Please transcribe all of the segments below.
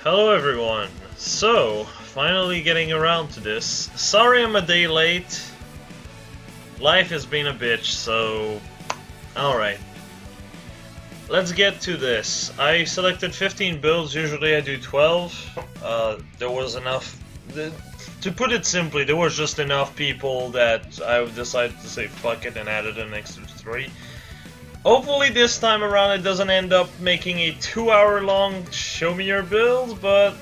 Hello everyone. So, finally getting around to this. Sorry I'm a day late. Life has been a bitch, so... Alright. Let's get to this. I selected 15 builds, usually I do 12. There was enough... To put it simply, there was just enough people that I decided to say fuck it and added an extra 3. Hopefully this time around it doesn't end up making a 2-hour long show me your build, but,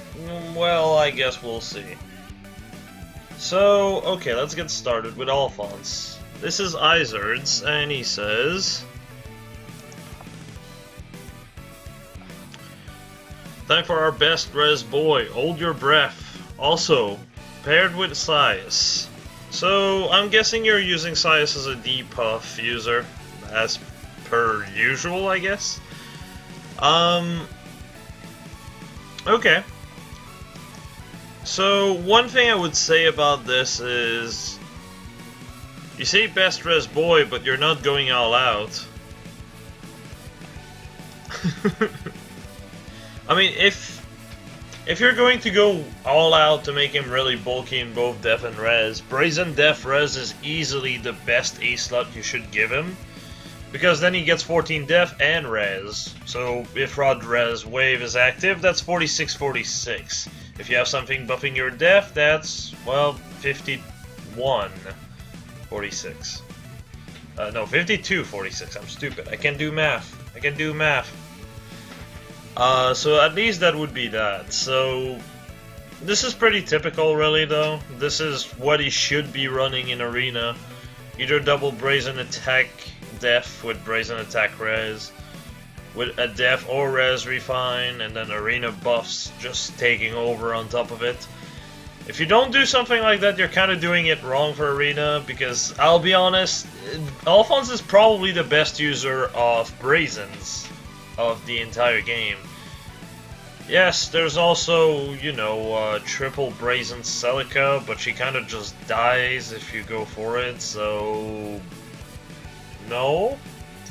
well, I guess we'll see. So, okay, let's get started with Alfonse. This is Izard's, and he says... Time for our best res boy, hold your breath. Also, paired with Sias. So, I'm guessing you're using Sias as a debuff user, as per usual, I guess. Okay. So, one thing I would say about this is... You say best res boy, but you're not going all out. I mean, if you're going to go all out to make him really bulky in both def and res, Brazen Def Res is easily the best A slot you should give him. Because then he gets 14 def and res. So if Rod Res Wave is active, that's 46-46. If you have something buffing your def, that's, well, 51-46. No, 52-46. I'm stupid. I can do math. So at least that would be that. So this is pretty typical, really, though. This is what he should be running in Arena. Either double Brazen Attack Def with Brazen Attack Res, with a Def or Res Refine, and then Arena buffs just taking over on top of it. If you don't do something like that, you're kind of doing it wrong for Arena, because I'll be honest, Alfonse is probably the best user of Brazens of the entire game. Yes, there's also, you know, triple Brazen Celica, but she kind of just dies if you go for it, so... No?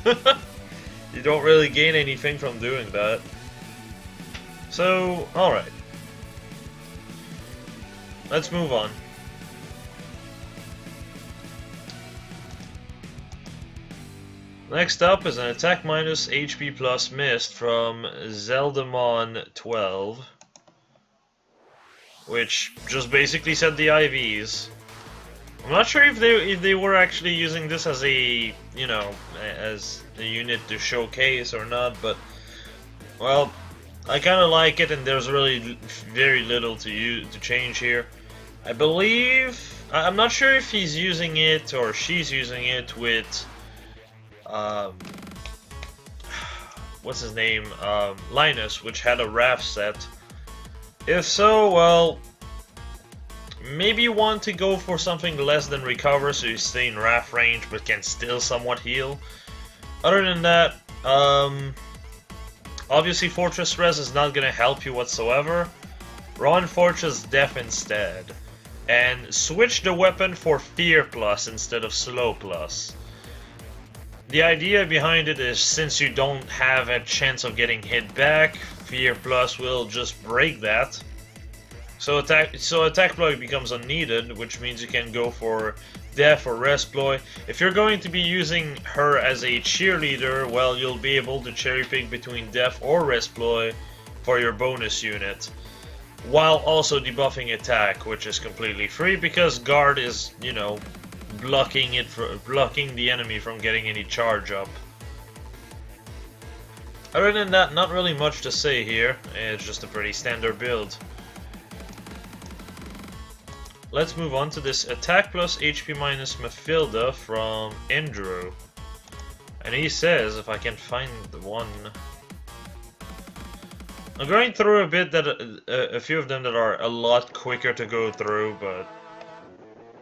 You don't really gain anything from doing that. So, alright. Let's move on. Next up is an attack minus HP plus mist from Zeldamon12, which just basically said the IVs. I'm not sure if they were actually using this as a, you know, as a unit to showcase or not, but, well, I kind of like it, and there's really very little to change here. I believe, I'm not sure if he's using it or she's using it with, what's his name, Linus, which had a RAF set. If so, well, maybe you want to go for something less than recover so you stay in RAF range but can still somewhat heal. Other than that, obviously Fortress Res is not going to help you whatsoever. Run Fortress Def instead. And switch the weapon for Fear Plus instead of Slow Plus. The idea behind it is, since you don't have a chance of getting hit back, Fear Plus will just break that. So attack ploy becomes unneeded, which means you can go for def or rest ploy. If you're going to be using her as a cheerleader, well, you'll be able to cherry pick between def or rest ploy for your bonus unit, while also debuffing attack, which is completely free because guard is, you know, blocking the enemy from getting any charge up. Other than that, not really much to say here. It's just a pretty standard build. Let's move on to this attack plus HP minus Matilda from Andrew. And he says, if I can find the one... I'm going through a bit that a few of them that are a lot quicker to go through, but...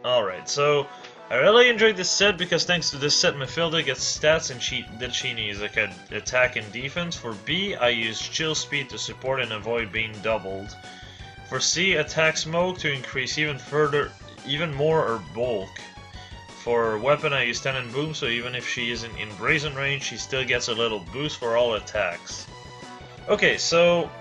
Alright, so I really enjoyed this set because thanks to this set, Matilda gets stats and that she needs, like attack and defense. For B, I use chill speed to support and avoid being doubled. For C, attack smoke to increase even more her bulk. For weapon, I use 10 and boom, so even if she isn't in brazen range, she still gets a little boost for all attacks. Okay, so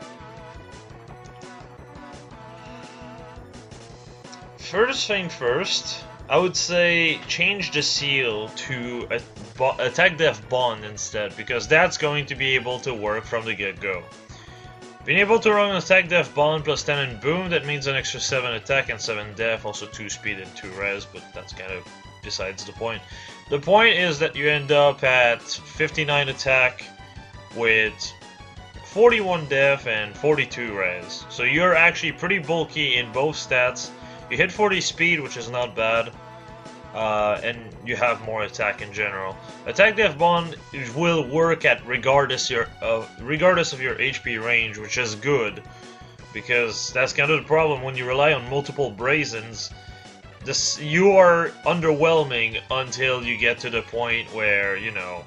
first thing first, I would say change the seal to attack def bond instead, because that's going to be able to work from the get-go. Being able to run attack def bond plus 10 and boom, that means an extra 7 attack and 7 def, also 2 speed and 2 res, but that's kind of besides the point. The point is that you end up at 59 attack with 41 def and 42 res. So you're actually pretty bulky in both stats. You hit 40 speed, which is not bad, and you have more attack in general. Attack def bond will work at regardless of your HP range, which is good, because that's kind of the problem when you rely on multiple brazens. You are underwhelming until you get to the point where, you know,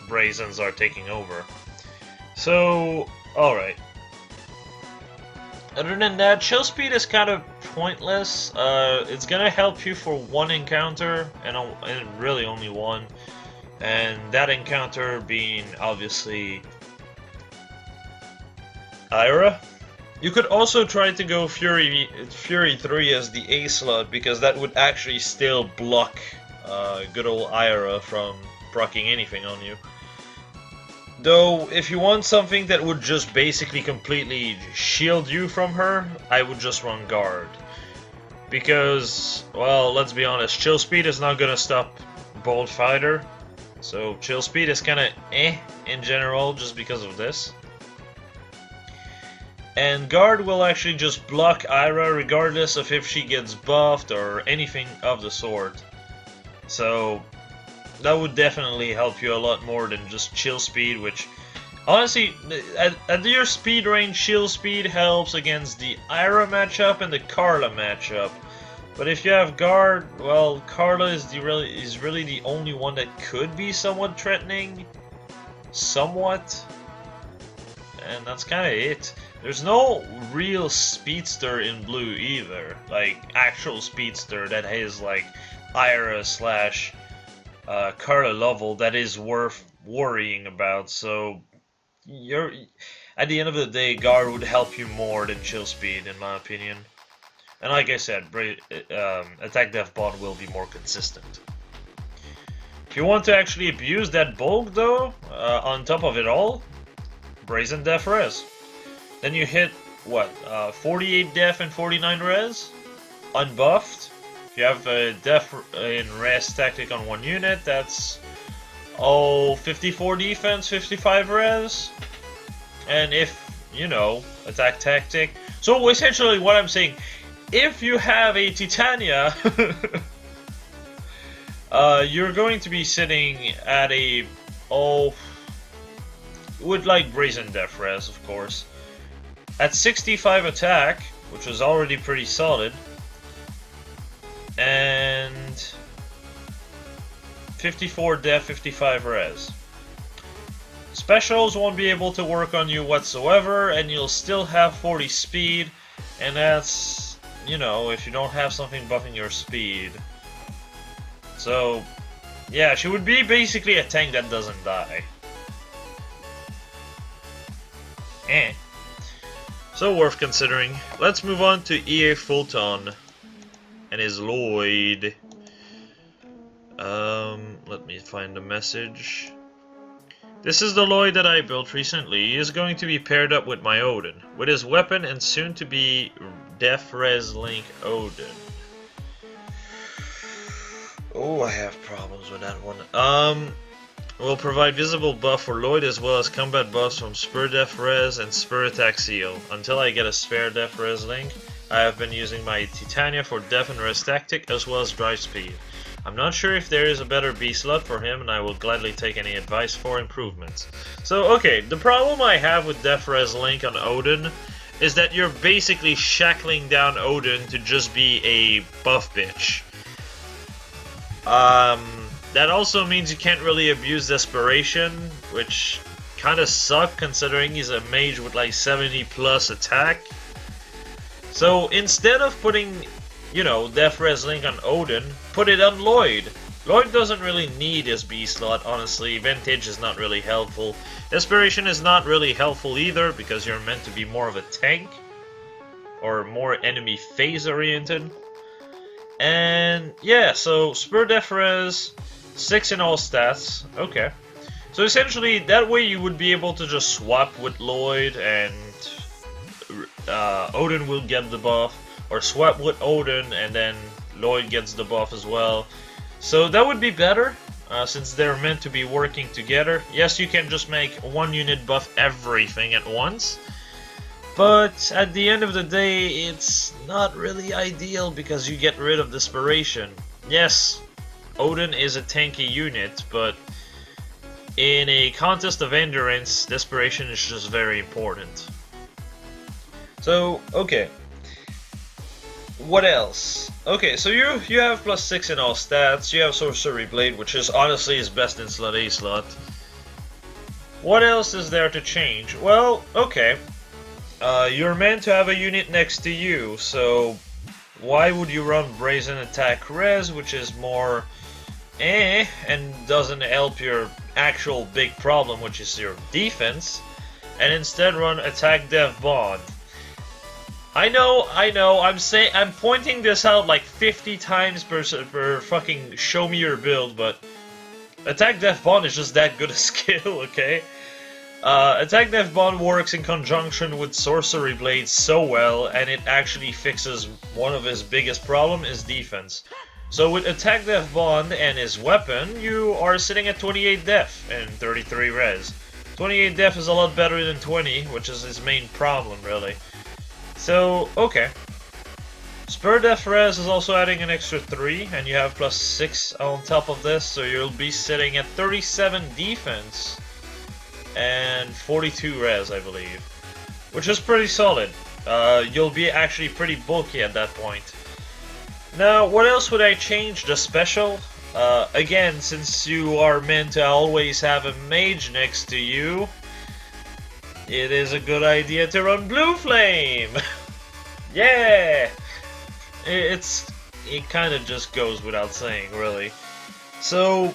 brazens are taking over. So, alright. Other than that, chill speed is kind of pointless. It's gonna help you for one encounter, and really only one. And that encounter being, obviously, Ira. You could also try to go Fury 3 as the A slot, because that would actually still block good old Ira from proccing anything on you. Though, if you want something that would just basically completely shield you from her, I would just run guard. Because, well, let's be honest, chill speed is not gonna stop Bolt Fighter. So, chill speed is kinda in general, just because of this. And guard will actually just block Ira regardless of if she gets buffed or anything of the sort. So that would definitely help you a lot more than just chill speed, which honestly, at your speed range, chill speed helps against the Ira matchup and the Carla matchup. But if you have guard, well, Carla is really the only one that could be somewhat threatening. Somewhat. And that's kind of it. There's no real speedster in blue either, like actual speedster that is like Ira slash Carla level that is worth worrying about. So at the end of the day, guard would help you more than chill speed, in my opinion. And like I said, attack def bond will be more consistent. If you want to actually abuse that bulk though, on top of it all, brazen def res. Then you hit, what, 48 def and 49 res? Unbuffed. If you have a def in res tactic on one unit, that's, 54 defense, 55 res. And if, you know, attack tactic. So essentially what I'm saying, if you have a Titania, you're going to be sitting at a, with like brazen def res, of course. At 65 attack, which is already pretty solid, and 54 def, 55 res. Specials won't be able to work on you whatsoever, and you'll still have 40 speed, and that's, you know, if you don't have something buffing your speed. So, yeah, she would be basically a tank that doesn't die. So worth considering. Let's move on to EA Fulton and his Lloyd. Let me find the message. This is the Lloyd that I built recently. He is going to be paired up with my Odin, with his weapon and soon to be Def Res Link Odin. Oh, I have problems with that one. Will provide visible buff for Lloyd as well as combat buffs from Spur Def Res and Spur Attack Seal. Until I get a spare Def Res link, I have been using my Titania for Def and Res Tactic as well as Drive Speed. I'm not sure if there is a better B slot for him, and I will gladly take any advice for improvements. So, okay, the problem I have with Def Res Link on Odin is that you're basically shackling down Odin to just be a buff bitch. That also means you can't really abuse Desperation, which kind of sucks considering he's a mage with like 70 plus attack. So instead of putting, you know, Def Res Link on Odin, put it on Lloyd. Lloyd doesn't really need his B slot, honestly. Vintage is not really helpful. Desperation is not really helpful either, because you're meant to be more of a tank, or more enemy phase oriented. And yeah, so Spur Def Res, 6 in all stats. Okay. So essentially, that way you would be able to just swap with Lloyd and Odin will get the buff, or swap with Odin and then Lloyd gets the buff as well. So that would be better, since they're meant to be working together. Yes, you can just make one unit buff everything at once, but at the end of the day, it's not really ideal because you get rid of Desperation. Yes, Odin is a tanky unit, but in a contest of endurance, Desperation is just very important. So, okay. What else? Okay, so you have +6 in all stats, you have Sorcery Blade, which is honestly his best in slot A slot. What else is there to change? Well, okay. You're meant to have a unit next to you, so why would you run Brazen Attack Res, which is more and doesn't help your actual big problem, which is your defense, and instead run Attack Death Bond? I know, I'm pointing this out like 50 times per fucking show me your build, but Attack Death Bond is just that good a skill, okay? Attack Death Bond works in conjunction with Sorcery Blade so well, and it actually fixes one of his biggest problems, his defense. So with Attack Death Bond and his weapon, you are sitting at 28 def and 33 res. 28 def is a lot better than 20, which is his main problem, really. So, okay. Spur Def Res is also adding an extra 3, and you have +6 on top of this, so you'll be sitting at 37 defense and 42 res, I believe, which is pretty solid. You'll be actually pretty bulky at that point. Now, what else would I change? The special? Again, since you are meant to always have a mage next to you, it is a good idea to run Blue Flame! Yeah! It kind of just goes without saying, really. So,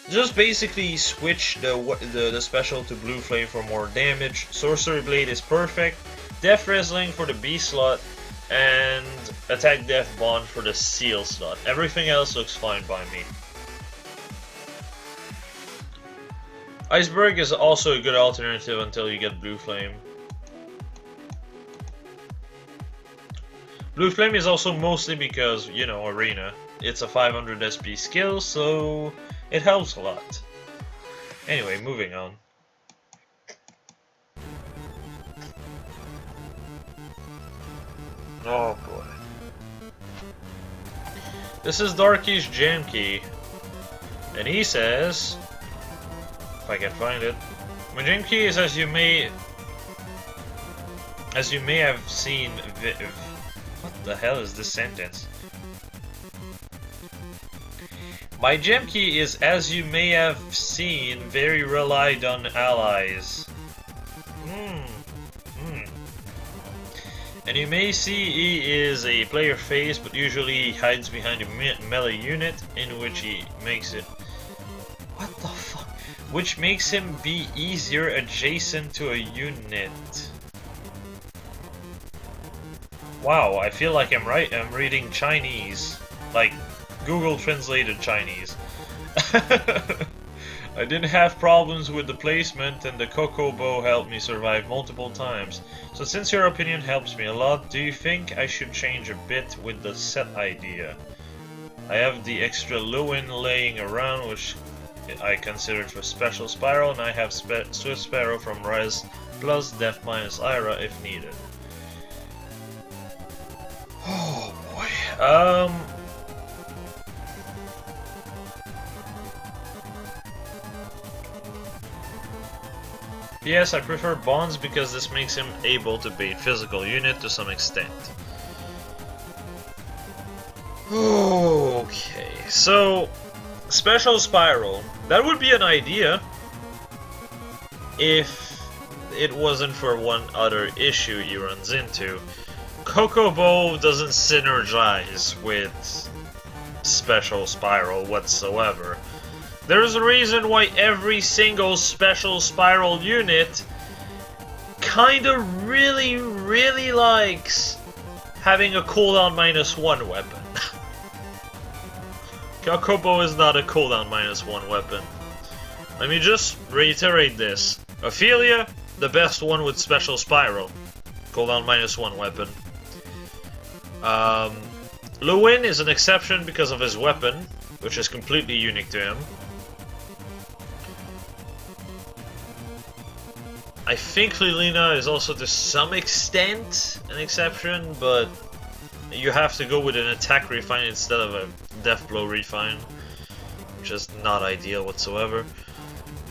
just basically switch the special to Blue Flame for more damage. Sorcery Blade is perfect. Death Wrestling for the B slot, and Attack Death Bond for the Seal slot. Everything else looks fine by me. Iceberg is also a good alternative until you get Blue Flame. Blue Flame is also mostly because, you know, Arena. It's a 500 SP skill, so it helps a lot. Anyway, moving on. Oh boy. This is Darky's Jam Key. And he says, if I can find it, my Jam Key is as you may have seen. What the hell is this sentence? My gem key is, as you may have seen, very relied on allies. And you may see he is a player face, but usually he hides behind a melee unit, in which he makes it... What the fuck? Which makes him be easier adjacent to a unit. Wow, I feel like I'm reading Chinese. Like, Google translated Chinese. I didn't have problems with the placement, and the Cocoa Bow helped me survive multiple times. So since your opinion helps me a lot, do you think I should change a bit with the set idea? I have the extra Lewin laying around, which I considered for Special Spiral, and I have Swift Sparrow from Res plus Def minus Ira if needed. Oh boy. Yes, I prefer bonds because this makes him able to bait physical unit to some extent. Okay, so Special Spiral. That would be an idea if it wasn't for one other issue he runs into. Cocoa Bow doesn't synergize with Special Spiral whatsoever. There's a reason why every single Special Spiral unit kinda really likes having a cooldown -1 weapon. Kokobo is not a cooldown -1 weapon. Let me just reiterate this. Ophelia, the best one with Special Spiral. Cooldown -1 weapon. Lewin is an exception because of his weapon, which is completely unique to him. I think Lilina is also to some extent an exception, but you have to go with an attack refine instead of a death blow refine, which is not ideal whatsoever.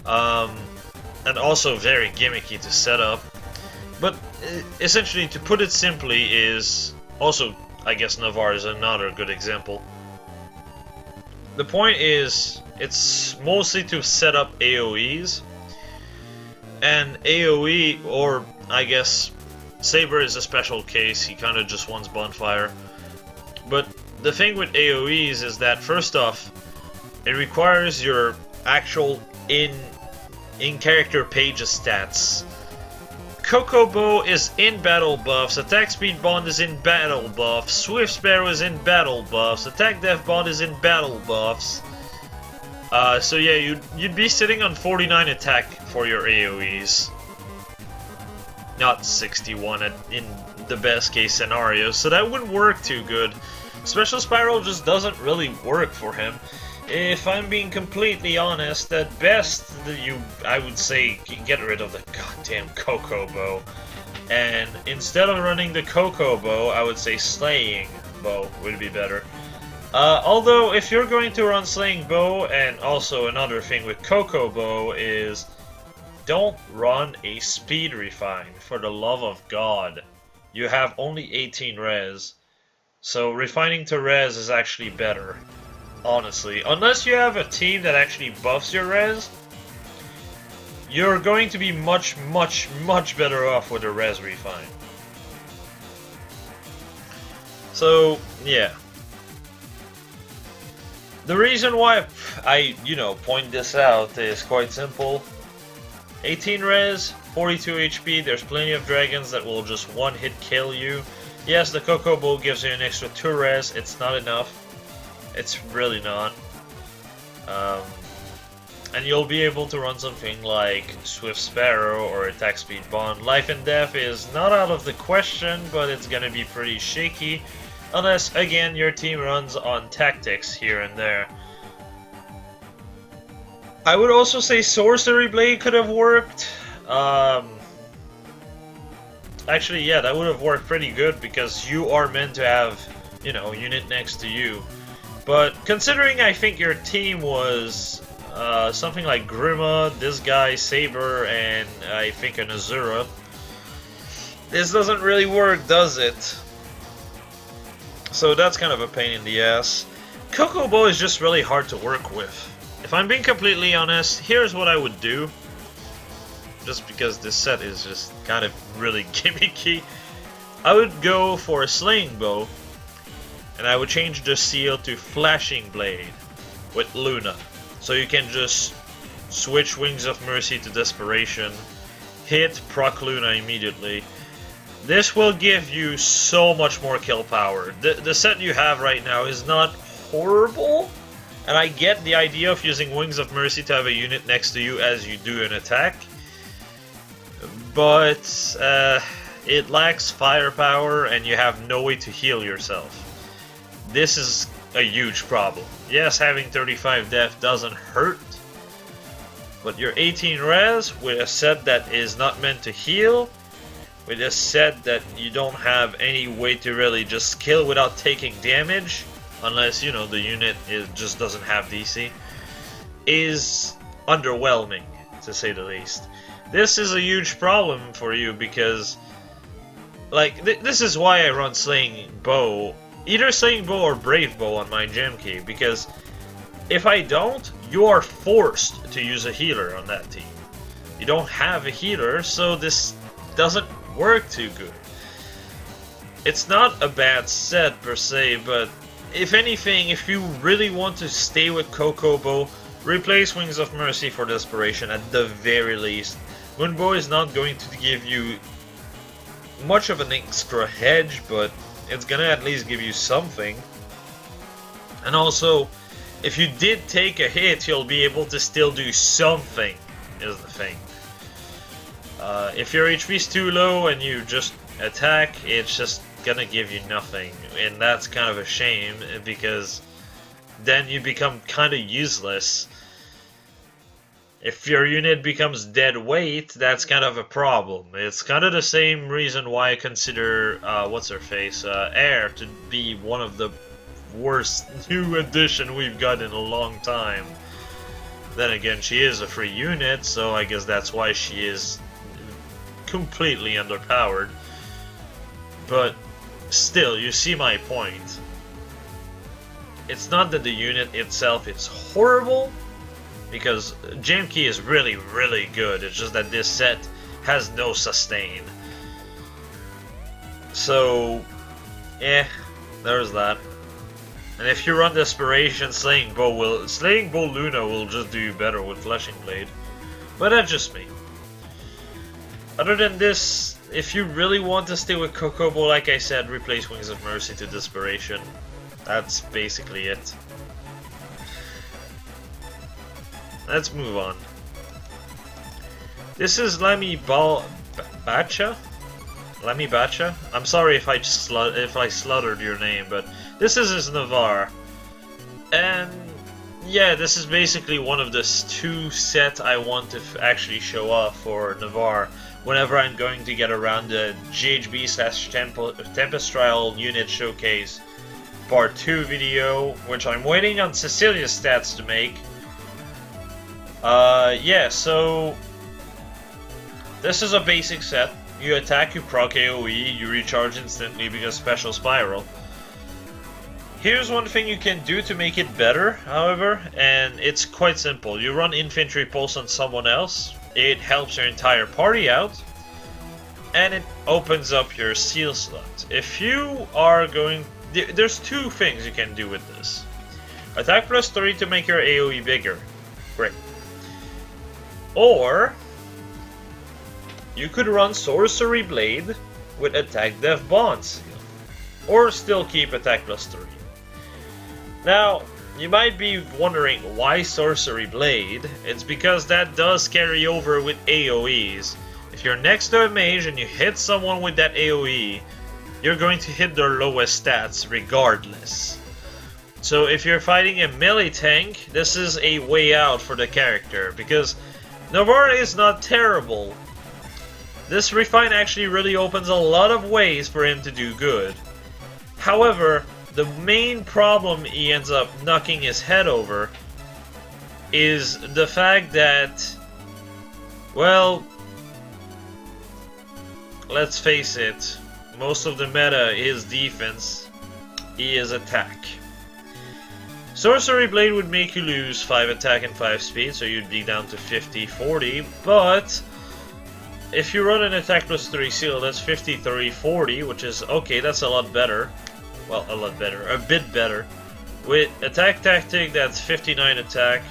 And also very gimmicky to set up. But essentially, to put it simply, is also, I guess Navarre is another good example. The point is, it's mostly to set up AoEs. And AoE, or I guess Saber is a special case, he kind of just wants Bonfire. But the thing with AoEs is that, first off, it requires your actual in-character pages stats. Kokobo is in battle buffs, attack speed bond is in battle buffs, Swift Sparrow is in battle buffs, attack def bond is in battle buffs. So yeah, you'd be sitting on 49 attack for your AoEs. Not 61 in the best case scenario, so that wouldn't work too good. Special Spiral just doesn't really work for him. If I'm being completely honest, at best, I would say get rid of the goddamn Kokobo. And instead of running the Kokobo, I would say Slaying Bow would be better. Although, if you're going to run Slaying Bow, and also another thing with Kokobo is, don't run a Speed Refine, for the love of God. You have only 18 res, so refining to res is actually better, honestly. Unless you have a team that actually buffs your res, you're going to be much better off with a res refine. So, yeah. The reason why I, point this out is quite simple. 18 res, 42 HP, there's plenty of dragons that will just one-hit kill you. Yes, the Kokobo gives you an extra 2 res, it's not enough. It's really not. And you'll be able to run something like Swift Sparrow or Attack Speed Bond. Life and Death is not out of the question, but it's gonna be pretty shaky. Unless, again, your team runs on tactics here and there. I would also say Sorcery Blade could have worked. Actually, yeah, that would have worked pretty good because you are meant to have, unit next to you. But considering I think your team was something like Grima, this guy, Saber, and I think an Azura, this doesn't really work, does it? So that's kind of a pain in the ass. Kokobo is just really hard to work with. If I'm being completely honest, here's what I would do. Just because this set is just kind of really gimmicky. I would go for a Slaying Bow, and I would change the seal to Flashing Blade with Luna. So you can just switch Wings of Mercy to Desperation, hit proc Luna immediately. This will give you so much more kill power. The set you have right now is not horrible, and I get the idea of using Wings of Mercy to have a unit next to you as you do an attack, but it lacks firepower and you have no way to heal yourself. This is a huge problem. Yes, having 35 def doesn't hurt, but your 18 res with a set that is not meant to heal, with a set that you don't have any way to really just kill without taking damage, unless, the unit just doesn't have DC, is underwhelming, to say the least. This is a huge problem for you because, this is why I run Slaying Bow, either Slaying Bow or Brave Bow on my gem key, because if I don't, you are forced to use a healer on that team. You don't have a healer, so this doesn't work too good. It's not a bad set per se, but if anything, if you really want to stay with Kokobo, replace Wings of Mercy for Desperation at the very least. Moonbow is not going to give you much of an extra hedge, but it's gonna at least give you something. And also, if you did take a hit, you'll be able to still do something, is the thing. If your HP's too low and you just attack, it's just gonna give you nothing, and that's kind of a shame, because then you become kind of useless. If your unit becomes dead weight, that's kind of a problem. It's kind of the same reason why I consider, what's-her-face, Air to be one of the worst new addition we've got in a long time. Then again, she is a free unit, so I guess that's why she is completely underpowered. But still, you see my point. It's not that the unit itself is horrible, because Genny is really, really good. It's just that this set has no sustain. So, there's that. And if you run Desperation, Slaying Bow Luna will just do better with Fleshing Blade. But that's just me. Other than this, if you really want to stay with Kokobo, like I said, replace Wings of Mercy to Desperation. That's basically it. Let's move on. This is Lami Bacha? Lami Bacha? I'm sorry if I slaughtered your name, but this is his Navarre. And yeah, this is basically one of the two sets I want to actually show off for Navarre whenever I'm going to get around the GHB/Tempest Trial Unit Showcase Part 2 video, which I'm waiting on Cecilia's stats to make. Yeah, so this is a basic set. You attack, you proc AoE, you recharge instantly because Special Spiral. Here's one thing you can do to make it better, however, and it's quite simple. You run Infantry Pulse on someone else, it helps your entire party out, and it opens up your seal slot. If you are going... There's two things you can do with this. Attack plus 3 to make your AoE bigger. Great. Or you could run Sorcery Blade with Attack Death Bond Seal. Or still keep Attack plus 3. Now, you might be wondering why Sorcery Blade. It's because that does carry over with AoEs. If you're next to a mage and you hit someone with that AoE, you're going to hit their lowest stats regardless. So if you're fighting a melee tank, this is a way out for the character, because Navarre is not terrible. This refine actually really opens a lot of ways for him to do good. However, the main problem he ends up knocking his head over is the fact that, well, let's face it, most of the meta is defense, he is attack. Sorcery Blade would make you lose 5 attack and 5 speed, so you'd be down to 50-40, but if you run an attack plus 3 seal, that's 53-40, which is okay, that's a lot better. Well, a lot better, a bit better. With attack tactic, that's 59 attack,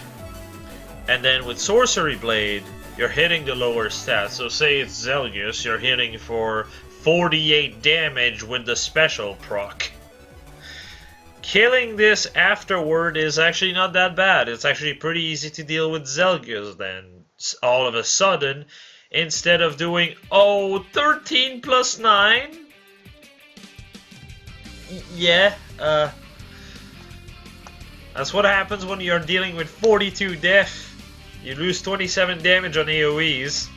and then with Sorcery Blade, you're hitting the lower stats. So say it's Zelgius, you're hitting for 48 damage with the special proc. Killing this afterward is actually not that bad. It's actually pretty easy to deal with Zelgius then. All of a sudden, instead of doing, 13 plus 9? Yeah, that's what happens when you're dealing with 42 death. You lose 27 damage on AoEs.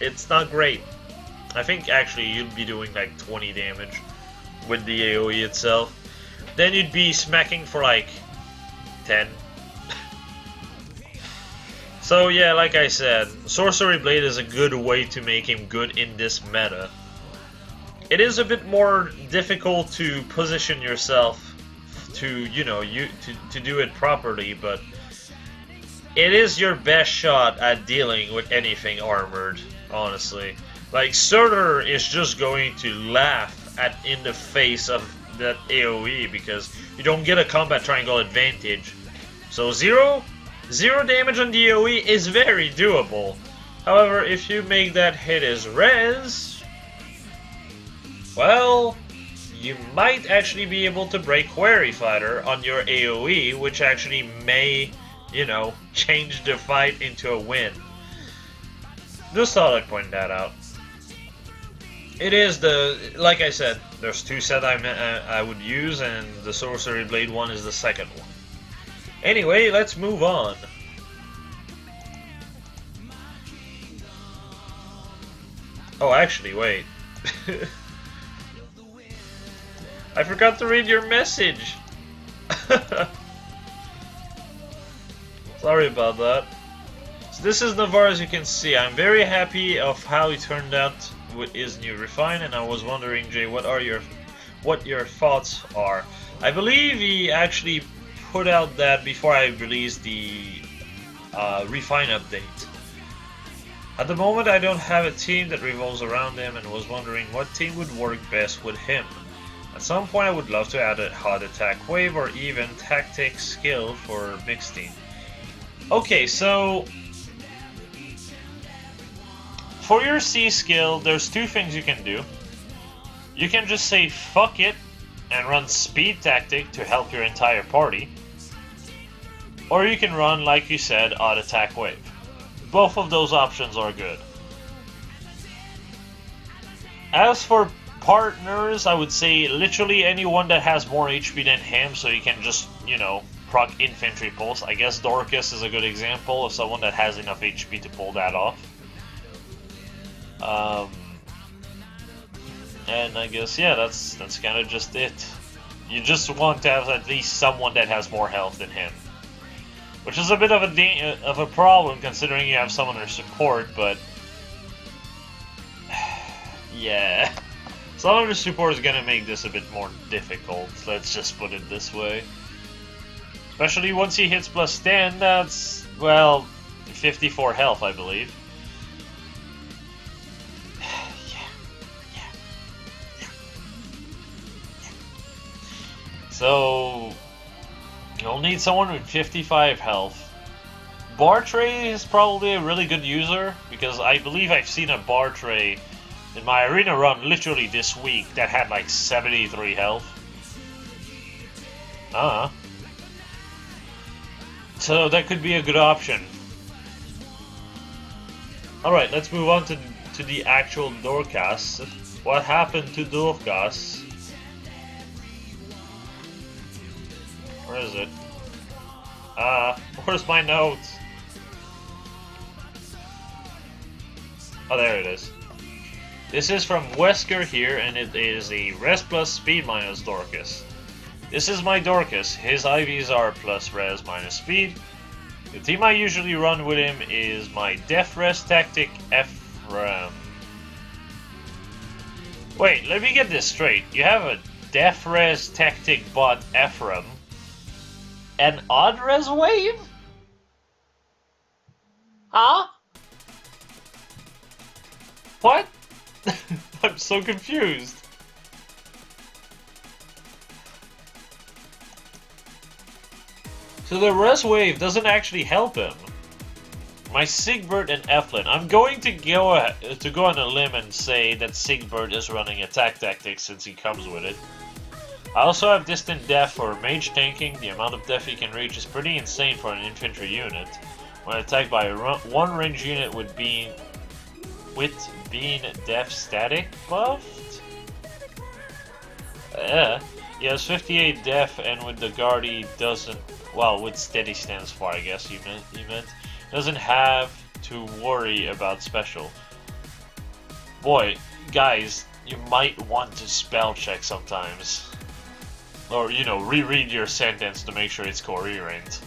It's not great. I think actually you'd be doing like 20 damage with the AoE itself. Then you'd be smacking for like 10. So yeah, like I said, Sorcery Blade is a good way to make him good in this meta. It is a bit more difficult to position yourself to, to do it properly, but it is your best shot at dealing with anything armored, honestly. Like, Surtur is just going to laugh in the face of that AoE because you don't get a combat triangle advantage. So zero damage on the AoE is very doable. However, if you make that hit as res, well, you might actually be able to break Quarry Fighter on your AoE, which actually may, you know, change the fight into a win. Just thought I'd point that out. It is like I said, there's two sets I would use, and the Sorcery Blade one is the second one. Anyway, let's move on. Oh, actually, wait. I forgot to read your message. Sorry about that. So this is Navarre, as you can see. I'm very happy of how he turned out with his new refine, and I was wondering, Jay, what your thoughts are. I believe he actually put out that before I released the refine update. At the moment, I don't have a team that revolves around him, and was wondering what team would work best with him. At some point, I would love to add a hot attack wave or even tactic skill for mixed team. Okay, so for your C skill, there's two things you can do. You can just say fuck it and run speed tactic to help your entire party. Or you can run, like you said, odd attack wave. Both of those options are good. As for partners, I would say literally anyone that has more HP than him, so you can just, you know, proc infantry pulse. I guess Dorcas is a good example of someone that has enough HP to pull that off. And I guess, yeah, that's kind of just it. You just want to have at least someone that has more health than him. Which is a bit of a problem considering you have someone to support, but yeah. Someone to support is gonna make this a bit more difficult, let's just put it this way. Especially once he hits plus 10, that's, well, 54 health, I believe. So you'll need someone with 55 health. Bartre is probably a really good user, because I believe I've seen a Bartre in my arena run literally this week that had like 73 health. So that could be a good option. Alright, let's move on to the actual Dorcas. What happened to Dorcas? Where is it? Where's my notes? Oh, there it is. This is from Wesker here, and it is a res plus speed minus Dorcas. This is my Dorcas. His IVs are plus res minus speed. The team I usually run with him is my def res tactic Ephraim. Wait, let me get this straight. You have a def res tactic bot Ephraim. An odd res wave? Huh? What? I'm so confused. So the res wave doesn't actually help him. My Sigbert and Eflin. I'm going to go on a limb and say that Sigbert is running attack tactics since he comes with it. I also have distant def for mage tanking. The amount of def he can reach is pretty insane for an infantry unit. When attacked by one range unit with being def static buffed? He has 58 def, and with the guard he doesn't, well, with steady stance far, I guess you meant, doesn't have to worry about special. Boy, guys, you might want to spell check sometimes. Or, you know, reread your sentence to make sure it's coherent.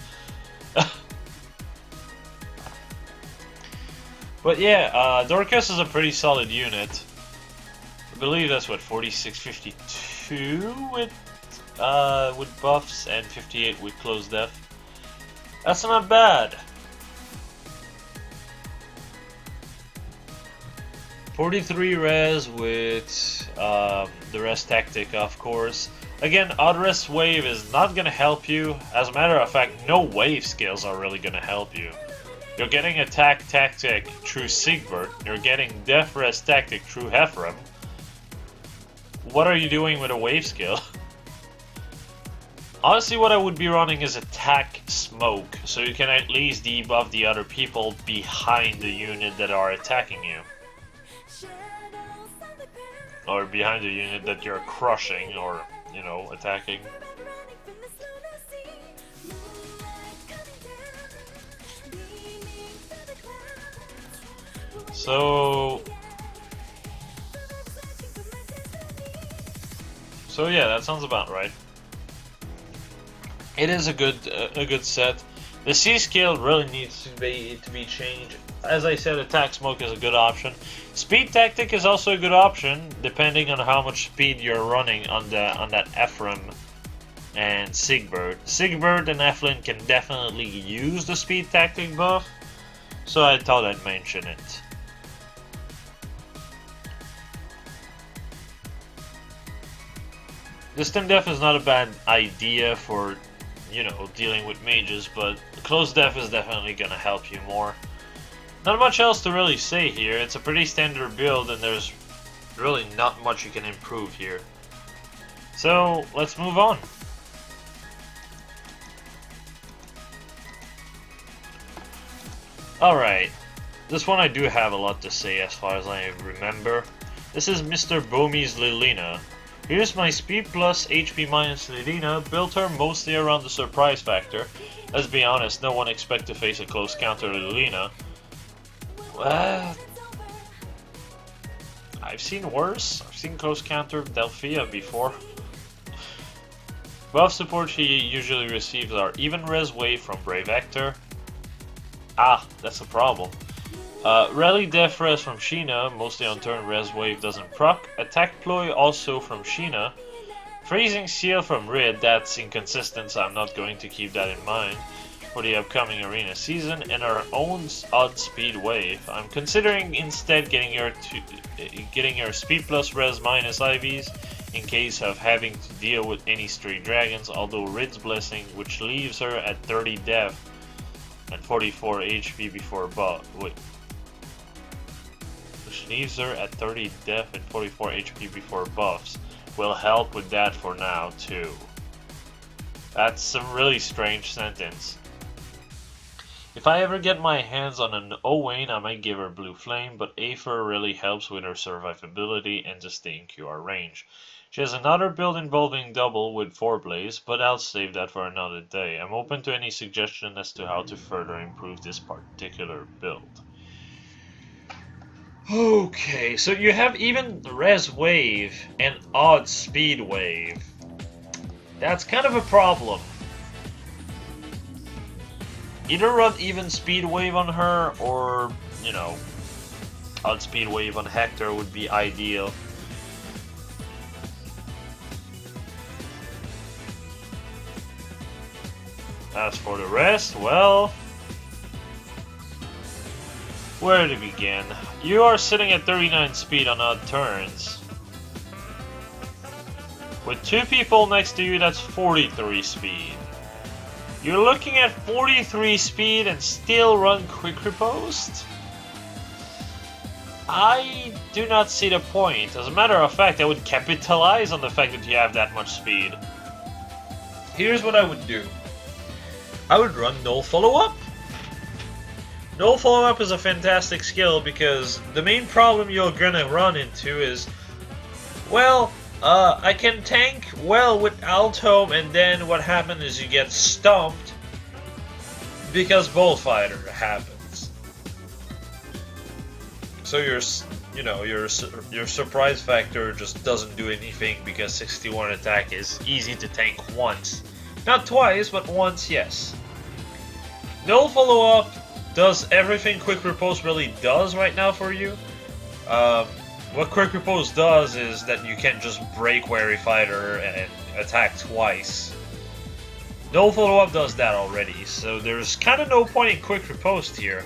But yeah, Dorcas is a pretty solid unit. I believe that's what, 46, 52 with buffs and 58 with closed def. That's not bad. 43 res with the res tactic, of course. Again, odd res wave is not gonna help you. As a matter of fact, no wave skills are really gonna help you. You're getting attack tactic through Sigbert. You're getting def res tactic through Ephraim. what are you doing with a wave skill? Honestly, what I would be running is attack smoke, so you can at least debuff the other people behind the unit that are attacking you. Or behind the unit that you're crushing or, you know, attacking. So yeah, that sounds about right. It is a good set. The C scale really needs to be changed. As I said, attack smoke is a good option. Speed tactic is also a good option, depending on how much speed you're running on that Ephraim and Sigbert. Sigbert and Eflin can definitely use the speed tactic buff, so I thought I'd mention it. Distant Def is not a bad idea for, you know, dealing with mages, but Close Def is definitely gonna help you more. Not much else to really say here. It's a pretty standard build and there's really not much you can improve here. So let's move on. Alright, this one I do have a lot to say as far as I remember. This is Mr. Bomi's Lilina. Here's my speed plus HP minus Lilina, built her mostly around the surprise factor. Let's be honest, no one expects to face a close counter Lilina. I've seen worse. I've seen close counter Delphia before. Buff support she usually receives are even res wave from Brave Hector. That's a problem. Rally Def Res from Sheena, mostly on turn res wave doesn't proc. Attack Ploy also from Sheena. Freezing Seal from Rid, that's inconsistent, so I'm not going to keep that in mind for the upcoming arena season. And our own odd speed wave. I'm considering instead getting her speed plus res minus IVs in case of having to deal with any stray dragons, although Rid's Blessing, which leaves her at 30 def and 44 HP before leaves her at 30 def and 44 HP before buffs, will help with that for now too. That's a really strange sentence. If I ever get my hands on an Owain, I might give her Blue Flame, but Aether really helps with her survivability and just staying QR range. She has another build involving double with 4 Blaze, but I'll save that for another day. I'm open to any suggestion as to how to further improve this particular build. Okay, so you have even res wave and odd speed wave. That's kind of a problem. Either run even speed wave on her or, you know, odd speed wave on Hector would be ideal. As for the rest, well, where to begin? You are sitting at 39 speed on odd turns. With 2 people next to you, that's 43 speed. You're looking at 43 speed and still run quick riposte? I do not see the point. As a matter of fact, I would capitalize on the fact that you have that much speed. Here's what I would do. I would run Null Follow-Up. Null Follow-Up is a fantastic skill because the main problem you're gonna run into is, well, I can tank well with Altom, and then what happens is you get stomped because Bullfighter happens. So your surprise factor just doesn't do anything because 61 attack is easy to tank once. Not twice, but once, yes. Null Follow-Up does everything Quick Riposte really does right now for you. What Quick Riposte does is that you can just break Wary Fighter and attack twice. Null Follow-Up does that already, so there's kind of no point in Quick Riposte here.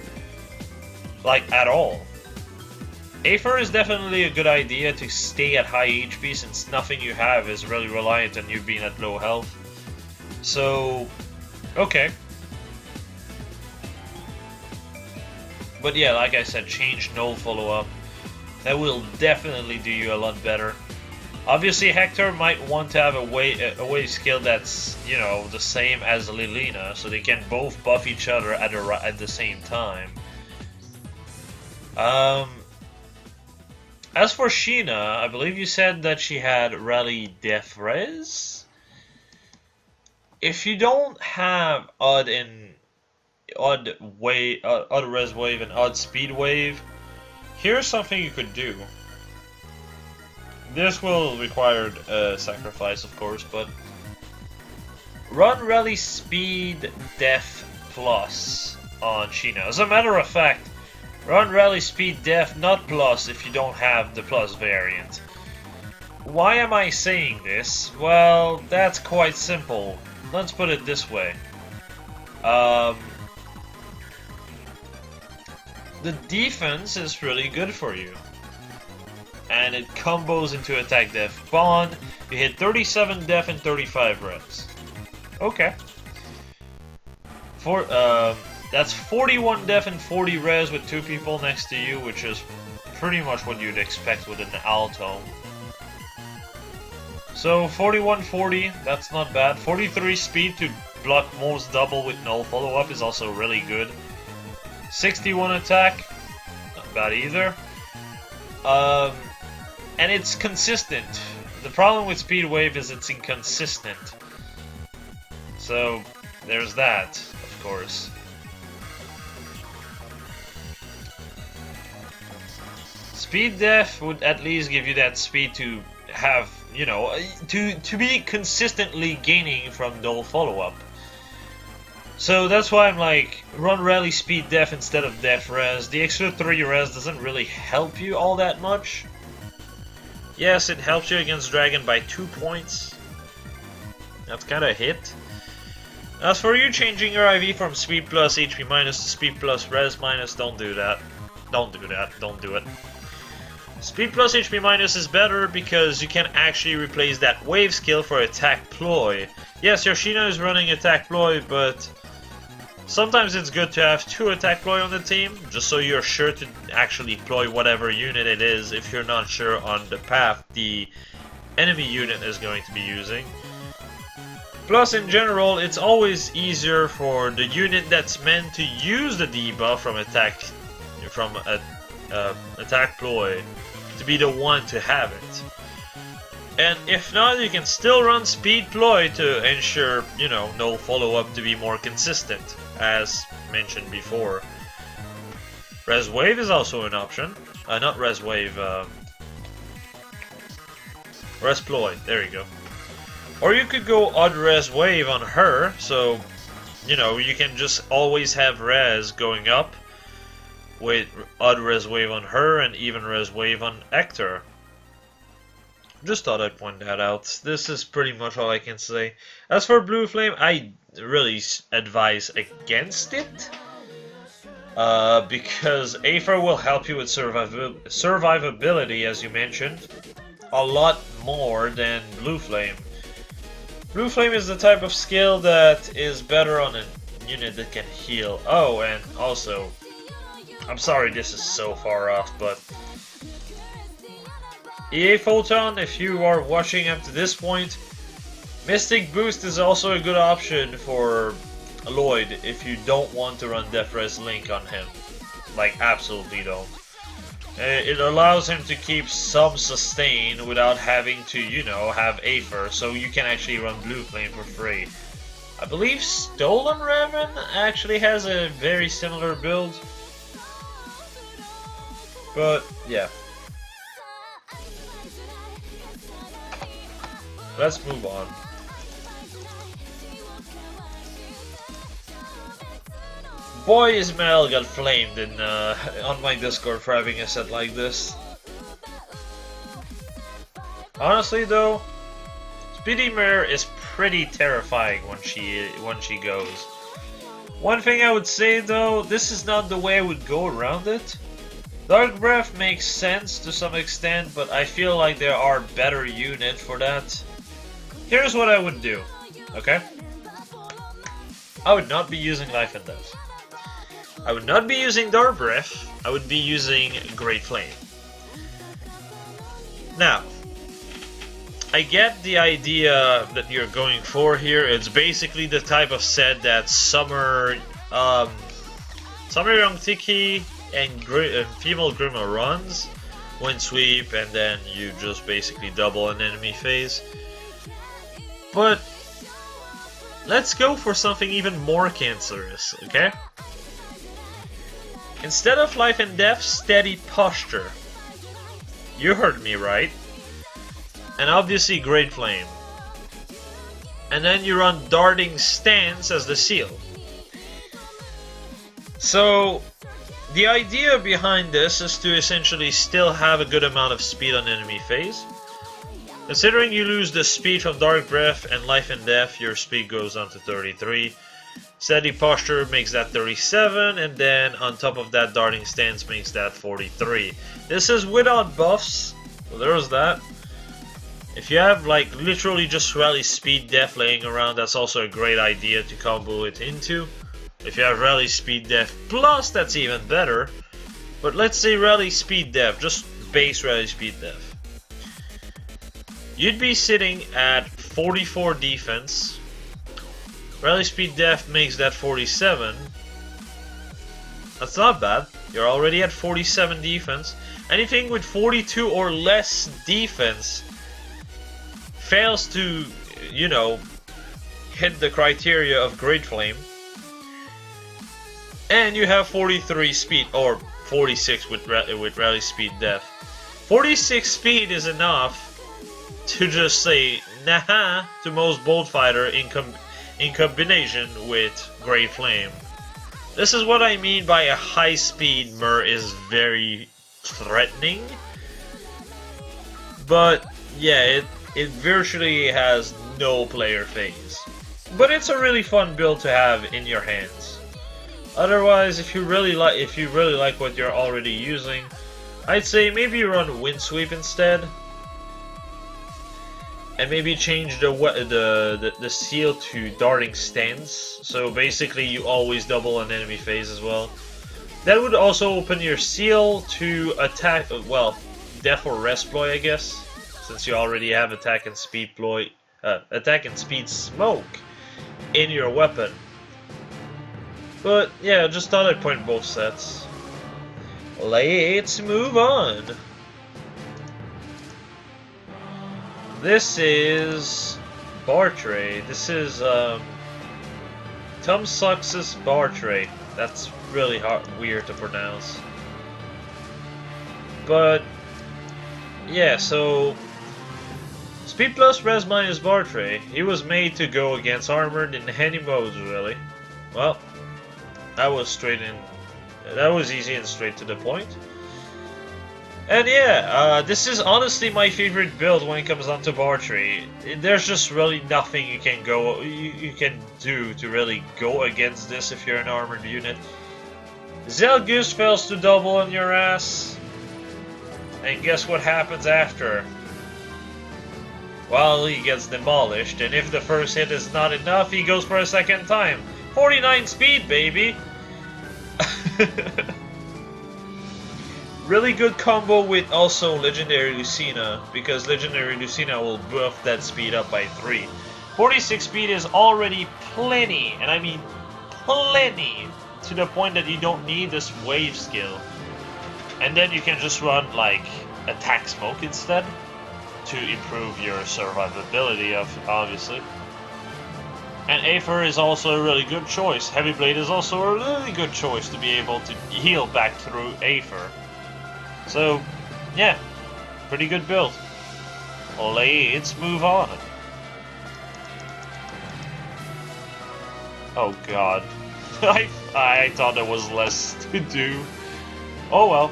Like, at all. Aether is definitely a good idea to stay at high HP since nothing you have is really reliant on you being at low health. So, okay. But yeah, like I said, change Null Follow-Up. That will definitely do you a lot better. Obviously, Hector might want to have a wave skill that's, you know, the same as Lilina, so they can both buff each other at the same time. As for Sheena, I believe you said that she had Rally Def Res. If you don't have odd res wave and odd speed wave, here's something you could do. This will require a sacrifice, of course, but run Rally Speed Def Plus on Sheena. As a matter of fact, run Rally Speed Def not Plus if you don't have the Plus variant. Why am I saying this? Well, that's quite simple. Let's put it this way. The defense is really good for you. And it combos into attack def bond. You hit 37 def and 35 res. Okay. That's 41 def and 40 res with 2 people next to you, which is pretty much what you'd expect with an alto. So 41-40, that's not bad. 43 speed to block most double with no follow-up is also really good. 61 attack, not bad either. And it's consistent. The problem with Speed Wave is it's inconsistent. So there's that, of course. Speed Def would at least give you that speed to have, you know, to be consistently gaining from no follow-up. So that's why I'm like, run Rally Speed Def instead of Def Res. The extra 3 res doesn't really help you all that much. Yes, it helps you against Dragon by 2 points. That's kinda a hit. As for you changing your IV from Speed Plus HP Minus to Speed Plus Res Minus, don't do that. Don't do that. Don't do it. Speed Plus HP Minus is better because you can actually replace that wave skill for Attack Ploy. Yes, Yoshino is running Attack Ploy, but sometimes it's good to have 2 Attack Ploy on the team, just so you're sure to actually ploy whatever unit it is if you're not sure on the path the enemy unit is going to be using. Plus, in general, it's always easier for the unit that's meant to use the debuff from Attack Ploy to be the one to have it. And if not, you can still run Speed Ploy to ensure, you know, no follow-up to be more consistent, as mentioned before. Res Wave is also an option. Not Res Wave, Res Ploy, there you go. Or you could go Odd Res Wave on her, so, you know, you can just always have Res going up with Odd Res Wave on her and Even Res Wave on Hector. Just thought I'd point that out. This is pretty much all I can say. As for Blue Flame, I really advise against it. Because Aether will help you with survivability, as you mentioned, a lot more than Blue Flame. Blue Flame is the type of skill that is better on a unit that can heal. Oh, and also, I'm sorry this is so far off, but EA Photon, if you are watching up to this point, Mystic Boost is also a good option for Lloyd if you don't want to run Def Res Link on him. Like, absolutely don't. It allows him to keep some sustain without having to, you know, have Aether, so you can actually run Blue Flame for free. I believe Stolen Raven actually has a very similar build. But, yeah. Let's move on. Boy, Ismail got flamed on my Discord for having a set like this. Honestly though, Speedy Mare is pretty terrifying when she goes. One thing I would say though, this is not the way I would go around it. Dark Breath makes sense to some extent, but I feel like there are better units for that. Here's what I would do, okay? I would not be using Life and Death. I would not be using Dark Breath, I would be using Great Flame. Now, I get the idea that you're going for here. It's basically the type of set that Summer Young Tiki and Female Grima runs. Wind Sweep, and then you just basically double an enemy phase. But let's go for something even more cancerous, okay? Instead of Life and Death, Steady Posture. You heard me right. And obviously Great Flame. And then you run Darting Stance as the seal. So the idea behind this is to essentially still have a good amount of speed on enemy phase. Considering you lose the speed from Dark Breath and Life and Death, your speed goes down to 33. Steady Posture makes that 37, and then on top of that, Darting Stance makes that 43. This is without buffs, so there's that. If you have like literally just Rally Speed Death laying around, that's also a great idea to combo it into. If you have Rally Speed Death plus, that's even better. But let's say Rally Speed Death, just base Rally Speed Death. You'd be sitting at 44 defense. Rally Speed Death makes that 47. That's not bad. You're already at 47 defense. Anything with 42 or less defense fails to, you know, hit the criteria of Great Flame. And you have 43 speed, or 46 with Rally Speed Death. 46 speed is enough to just say nah to most Bolt Fighter in combination with Great Flame. This is what I mean by a high speed Mur is very threatening. But yeah, it virtually has no player phase. But it's a really fun build to have in your hands. Otherwise, if you really like what you're already using, I'd say maybe you run Wind Sweep instead. And maybe change the seal to Darting Stance. So basically you always double an enemy phase as well. That would also open your seal to attack, well, Death or Rest Ploy, I guess. Since you already have attack and speed smoke in your weapon. But yeah, just thought I'd point both sets. Let's move on. This is Bartre. This is Tom Sucks' Bartre. That's really weird to pronounce. But yeah, so Speed plus Res minus Bartre. He was made to go against armored in any modes, really. Well, that was easy and straight to the point. And yeah, this is honestly my favorite build when it comes down to Bartre. There's just really nothing you can do to really go against this if you're an armored unit. Zelgus fails to double on your ass. And guess what happens after? Well, he gets demolished, and if the first hit is not enough, he goes for a second time. 49 speed, baby! Really good combo with also Legendary Lucina, because Legendary Lucina will buff that speed up by 3. 46 speed is already plenty, and I mean plenty, to the point that you don't need this wave skill. And then you can just run like Attack Smoke instead, to improve your survivability, obviously. And Aether is also a really good choice. Heavy Blade is also a really good choice to be able to heal back through Aether. So, yeah, pretty good build. Let's move on. Oh god. I thought there was less to do. Oh well.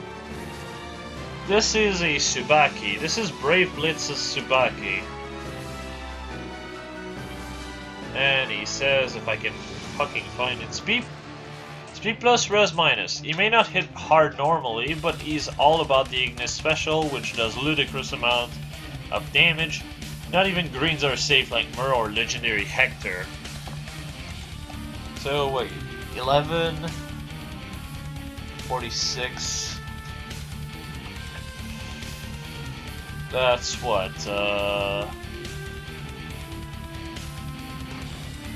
This is a Tsubaki. This is Brave Blitz's Tsubaki. And he says, if I can fucking find it, Speed plus Res minus. He may not hit hard normally, but he's all about the Ignis special, which does ludicrous amount of damage. Not even greens are safe like Mur or Legendary Hector. So wait, 11, 46. That's what,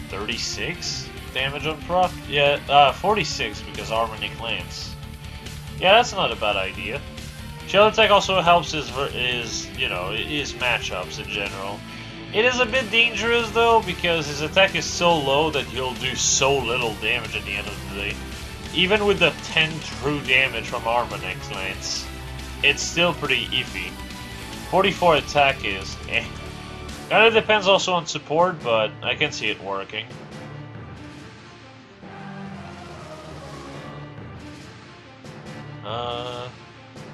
36 damage on proc? Yeah, 46 because Harmonic Lance. Yeah, that's not a bad idea. Shell attack also helps his matchups in general. It is a bit dangerous though because his attack is so low that he'll do so little damage at the end of the day. Even with the 10 true damage from Harmonic Lance, it's still pretty iffy. 44 attack is eh. Kinda depends also on support, but I can see it working.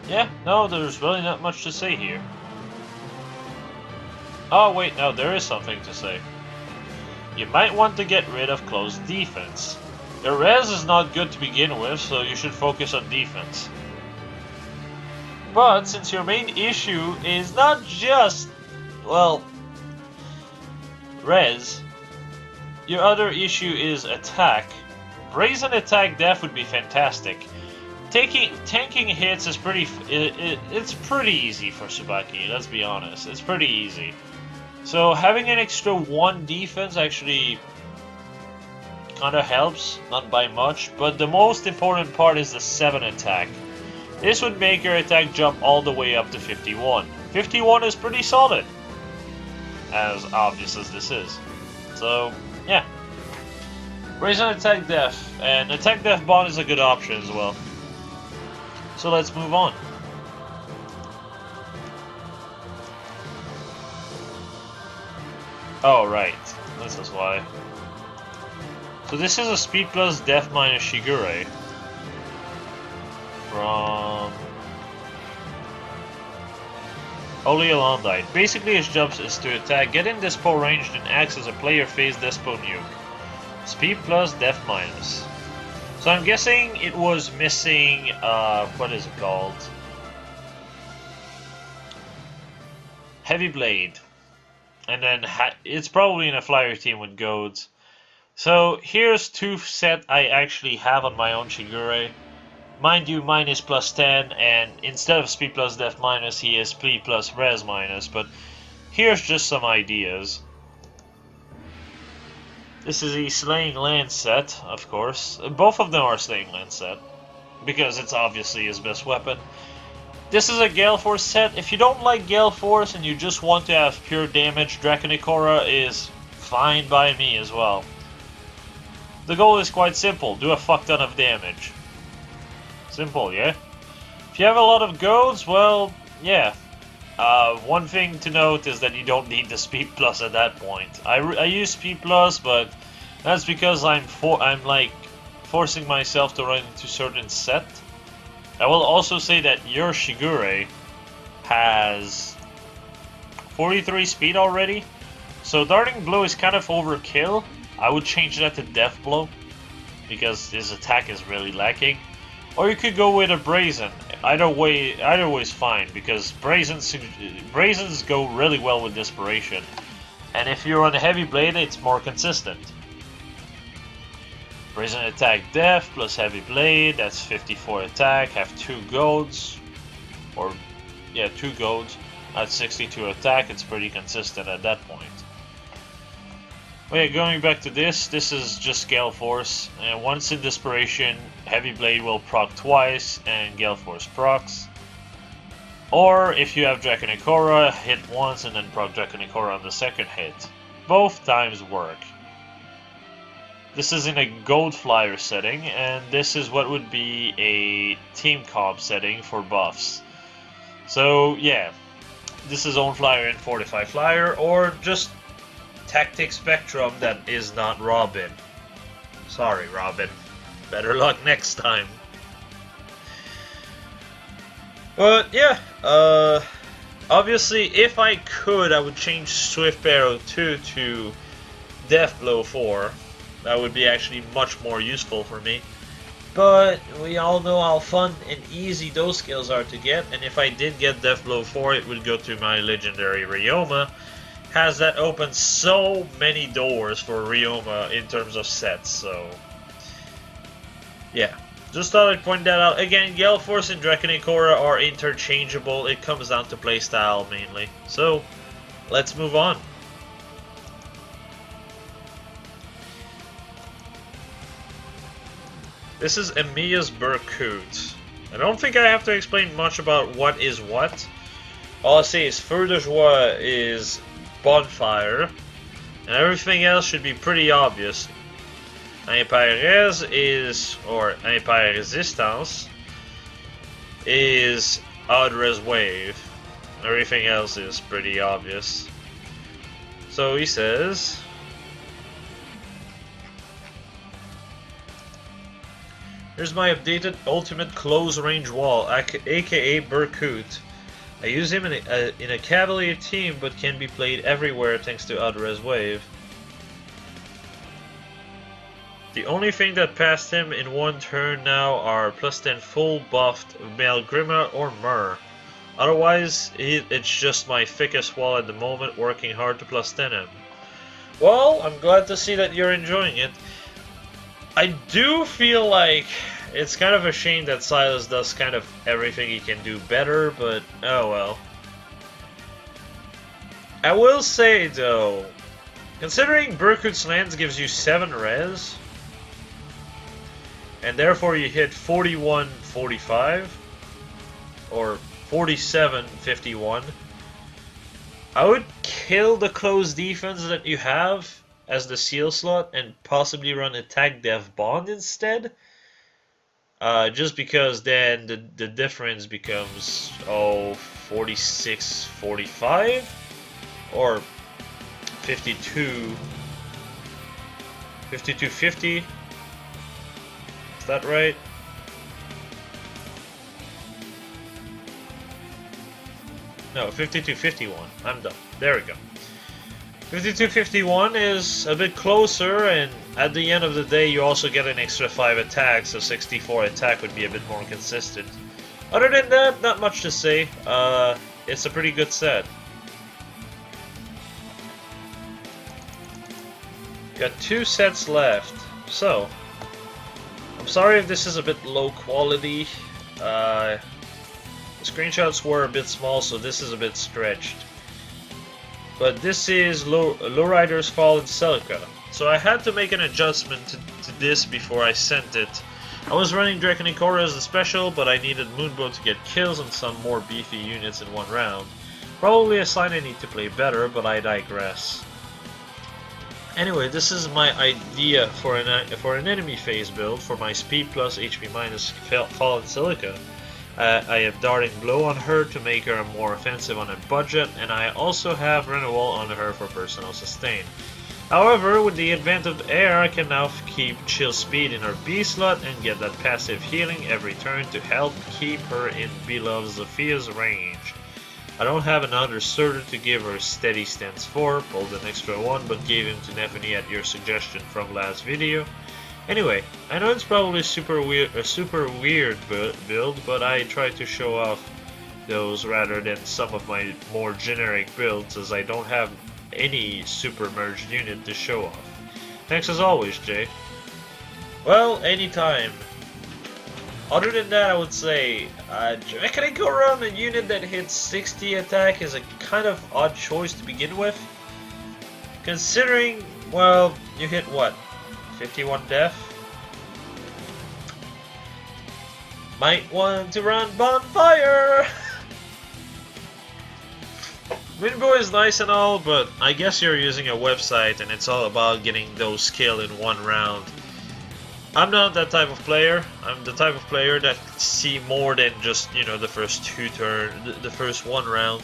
Yeah, no, there's really not much to say here. Oh wait, no, there is something to say. You might want to get rid of close defense. Your res is not good to begin with, so you should focus on defense. But since your main issue is not just, well, res, your other issue is attack. Brazen attack def would be fantastic. Tanking hits is it's pretty easy for Tsubaki, let's be honest. It's pretty easy. So having an extra 1 defense actually kinda helps, not by much, but the most important part is the 7 attack. This would make your attack jump all the way up to 51. 51 is pretty solid, as obvious as this is. So, yeah. Brazen attack def, and attack def bond is a good option as well. So let's move on. Oh, right. This is why. So this is a speed plus def minus Shigure. From Holy Alondite. Basically his job is to attack, get in Despo ranged and acts as a player phase Despo nuke. Speed plus def minus. So I'm guessing it was missing, what is it called? Heavy Blade. And then it's probably in a flyer team with goads. So here's 2 set I actually have on my own Shigure. Mind you, mine is plus 10, and instead of speed plus def minus, he is speed plus res minus. But here's just some ideas. This is a Slaying Lance set, of course. Both of them are Slaying Lance set, because it's obviously his best weapon. This is a Gale Force set. If you don't like Gale Force and you just want to have pure damage, Draconic Aura is fine by me as well. The goal is quite simple, do a fuck ton of damage. Simple, yeah? If you have a lot of goads, well, yeah. One thing to note is that you don't need the speed plus at that point. I use speed plus, but that's because I'm like forcing myself to run into certain set. I will also say that your Shigure has 43 speed already, so Darting Blow is kind of overkill. I would change that to Death Blow because his attack is really lacking. Or you could go with a Brazen. Either way is fine because Brazens go really well with Desperation. And if you're on a Heavy Blade, it's more consistent. Brazen attack def plus Heavy Blade, that's 54 attack, have 2 goads. Or, yeah, 2 goads. That's 62 attack, it's pretty consistent at that point. Okay, going back to this is just Gale Force, and once in Desperation, Heavy Blade will proc twice, and Gale Force procs. Or, if you have Draconic Aura, hit once and then proc Draconic Aura on the second hit. Both times work. This is in a Gold Flyer setting, and this is what would be a Team Comp setting for buffs. So, yeah, this is Own Flyer and Fortify Flyer, or just Tactic Spectrum that is not Robin. Sorry, Robin. Better luck next time. But yeah, obviously if I could, I would change Swift Arrow 2 to Death Blow 4. That would be actually much more useful for me. But we all know how fun and easy those skills are to get, and if I did get Death Blow 4, it would go to my legendary Ryoma. Has that opened so many doors for Ryoma in terms of sets, so yeah. Just thought I'd point that out. Again, Gale Force and Draconicora are interchangeable. It comes down to playstyle mainly. So, let's move on. This is Emiya's Berkut. I don't think I have to explain much about what is what. All I say is Feu de Joie is Bonfire, and everything else should be pretty obvious. Empire is, or Empire Resistance, is Odd-Res Wave. Everything else is pretty obvious. So he says, here's my updated ultimate close range wall, aka Berkut. I use him in a Cavalier team, but can be played everywhere thanks to Odd-Res Wave. The only thing that passed him in one turn now are +10 full buffed Malgrima or Myrrh. Otherwise, it's just my thickest wall at the moment, working hard to +10 him. Well, I'm glad to see that you're enjoying it. I do feel like it's kind of a shame that Silas does kind of everything he can do better, but oh well. I will say though, considering Berkut's Lands gives you 7 res, and therefore you hit 41-45 or 47-51, I would kill the close defense that you have as the seal slot and possibly run attack dev bond instead, just because then the difference becomes 46-45 or 52-50. Is that right? No, 52-51. I'm done. There we go. 52-51 is a bit closer, and at the end of the day you also get an extra 5 attack, so 64 attack would be a bit more consistent. Other than that, not much to say. It's a pretty good set. Got 2 sets left, so I'm sorry if this is a bit low quality. The screenshots were a bit small, so this is a bit stretched. But this is Lowrider's Fall in Celica. So I had to make an adjustment to this before I sent it. I was running Draconicora as a special, but I needed Moonbow to get kills on some more beefy units in one round. Probably a sign I need to play better, but I digress. Anyway, this is my idea for an enemy phase build for my speed plus HP minus Fall in Celica. I have Darting Blow on her to make her more offensive on a budget, and I also have Renewal on her for personal sustain. However, with the advent of air, I can now keep Chill Speed in her B slot and get that passive healing every turn to help keep her in Beloved Zophia's range. I don't have another Surtur to give her Steady Stance 4, pulled an extra one, but gave him to Nephany at your suggestion from last video. Anyway, I know it's probably a super weird build, but I try to show off those rather than some of my more generic builds, as I don't have any super merged unit to show off. Thanks as always, Jay. Well, anytime. Other than that, I would say, can I go around a unit that hits 60 attack is a kind of odd choice to begin with. Considering, well, you hit what? 51 def? Might want to run Bonfire! Moonbow is nice and all, but I guess you're using a website and it's all about getting those kills in one round. I'm not that type of player. I'm the type of player that see more than just, you know, the first the first one round.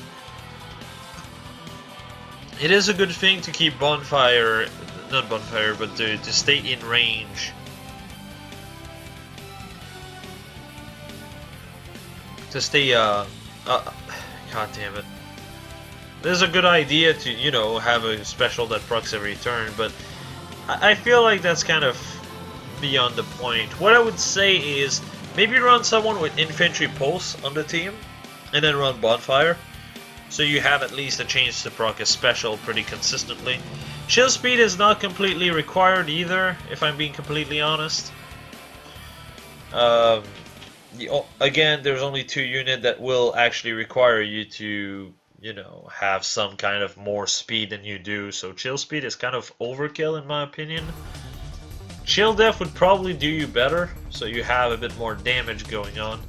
It is a good thing to keep Bonfire, not Bonfire, but to stay in range. To stay, god damn it. This is a good idea to, you know, have a special that procs every turn, but I feel like that's kind of beyond the point. What I would say is maybe run someone with Infantry Pulse on the team and then run Bonfire, so you have at least a chance to proc a special pretty consistently. Chill Speed is not completely required either, if I'm being completely honest. Um, again, there's only 2 units that will actually require you to, you know, have some kind of more speed than you do. So chill speed is kind of overkill in my opinion. Chill def would probably do you better, so you have a bit more damage going on.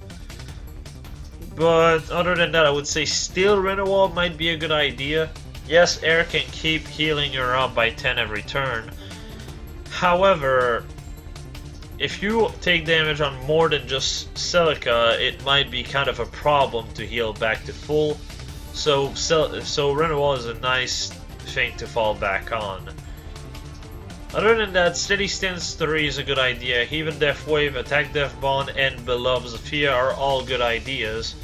But other than that, I would say Steel Renewal might be a good idea. Yes, air can keep healing her up by 10 every turn. However, if you take damage on more than just Celica, it might be kind of a problem to heal back to full. So Renewal is a nice thing to fall back on. Other than that, Steady Stance 3 is a good idea. Even Death Wave, Attack Death Bond, and Beloved Zephyr are all good ideas.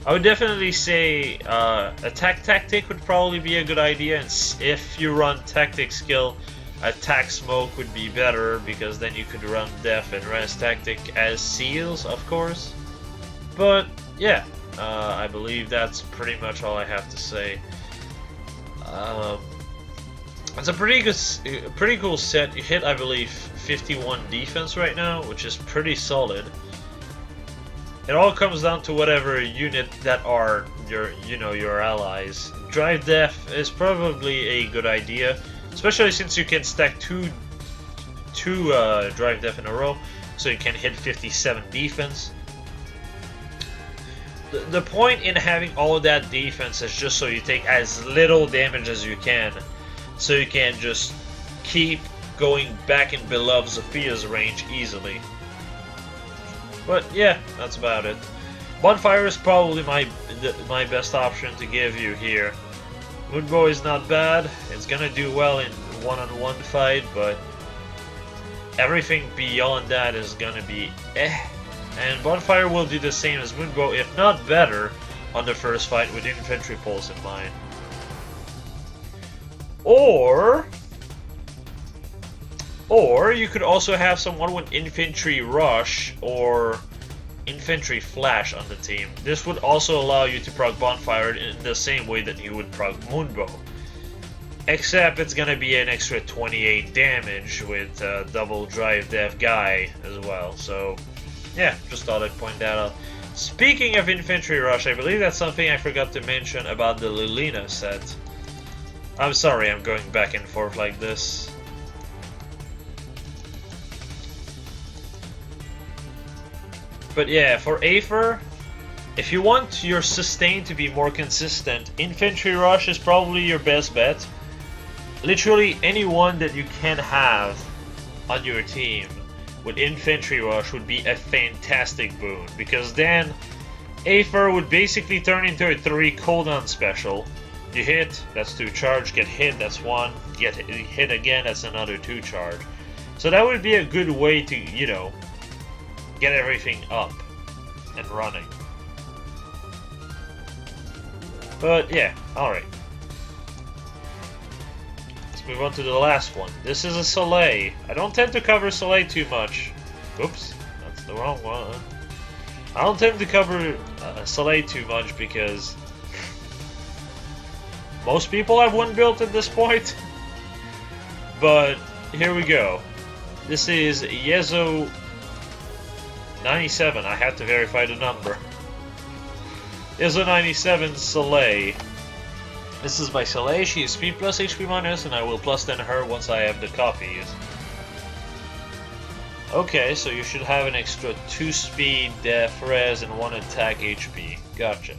I would definitely say Attack Tactic would probably be a good idea, and if you run Tactic skill, Attack Smoke would be better, because then you could run Death and Rest Tactic as seals, of course. But yeah, I believe that's pretty much all I have to say. It's a pretty cool set. You hit, I believe, 51 defense right now, which is pretty solid. It all comes down to whatever unit that are your allies. Drive Def is probably a good idea, especially since you can stack two Drive Def in a row, so you can hit 57 defense. The point in having all of that defense is just so you take as little damage as you can, so you can just keep going back in Beloved Zephyr's range easily. But yeah, that's about it. Bonfire is probably my best option to give you here. Moonbow is not bad. It's gonna do well in one-on-one fight, but everything beyond that is gonna be eh. And Bonfire will do the same as Moonbow, if not better, on the first fight with Infantry Pulse in mind. Or you could also have someone with Infantry Rush or Infantry Flash on the team. This would also allow you to proc Bonfire in the same way that you would proc Moonbow. Except it's gonna be an extra 28 damage with double Drive Def Guy as well. So yeah, just thought I'd point that out. Speaking of Infantry Rush, I believe that's something I forgot to mention about the Lilina set. I'm sorry I'm going back and forth like this. But yeah, for Aether, if you want your sustain to be more consistent, Infantry Rush is probably your best bet. Literally anyone that you can have on your team with Infantry Rush would be a fantastic boon, because then Aether would basically turn into a 3 cooldown special. You hit, that's 2 charge, get hit, that's 1, get hit again, that's another 2 charge. So that would be a good way to, you know, get everything up and running. But yeah, alright. Let's move on to the last one. This is a Soleil. I don't tend to cover Soleil too much. Oops, that's the wrong one. I don't tend to cover Soleil too much because most people have one built at this point. But here we go. This is Yezo 97. I had to verify the number. Yezo 97 Soleil. This is by Soleil. She is speed plus HP minus, and I will plus 10 her once I have the copies. Okay, so you should have an extra 2 speed, def, res, and 1 attack HP. Gotcha.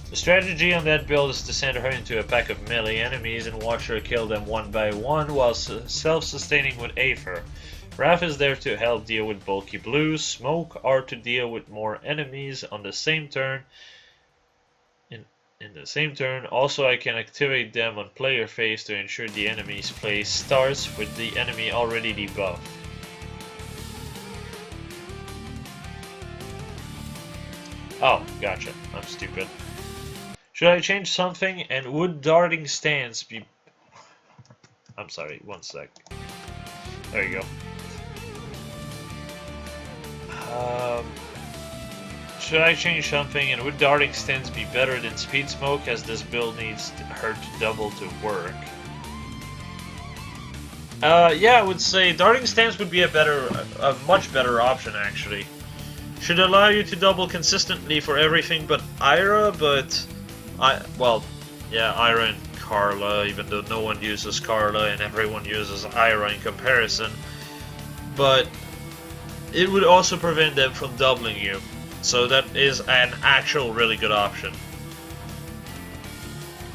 The strategy on that build is to send her into a pack of melee enemies and watch her kill them one by one while self-sustaining with Aether. Wrath is there to help deal with bulky blues, Smoke are to deal with more enemies on the same turn. In the same turn, also I can activate them on player phase to ensure the enemy's play starts with the enemy already debuffed. Oh, gotcha. I'm stupid. Should I change something? And would darting stance be... I'm sorry, one sec. There you go. Should I change something? And would darting stance be better than speed smoke, as this build needs her to double to work? Yeah, I would say darting stance would be a much better option actually. should allow you to double consistently for everything but Ira, but yeah, Ira and Carla, even though no one uses Carla and everyone uses Ira in comparison. But it would also prevent them from doubling you, so that is an actual really good option.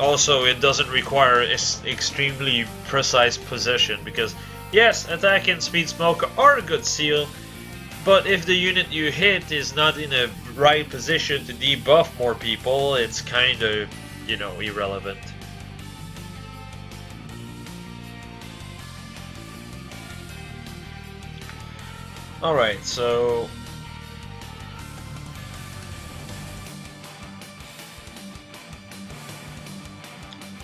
Also, it doesn't require extremely precise position, because yes, attack and speed smoke are a good seal, but if the unit you hit is not in a right position to debuff more people, it's kind of, you know, irrelevant. Alright, so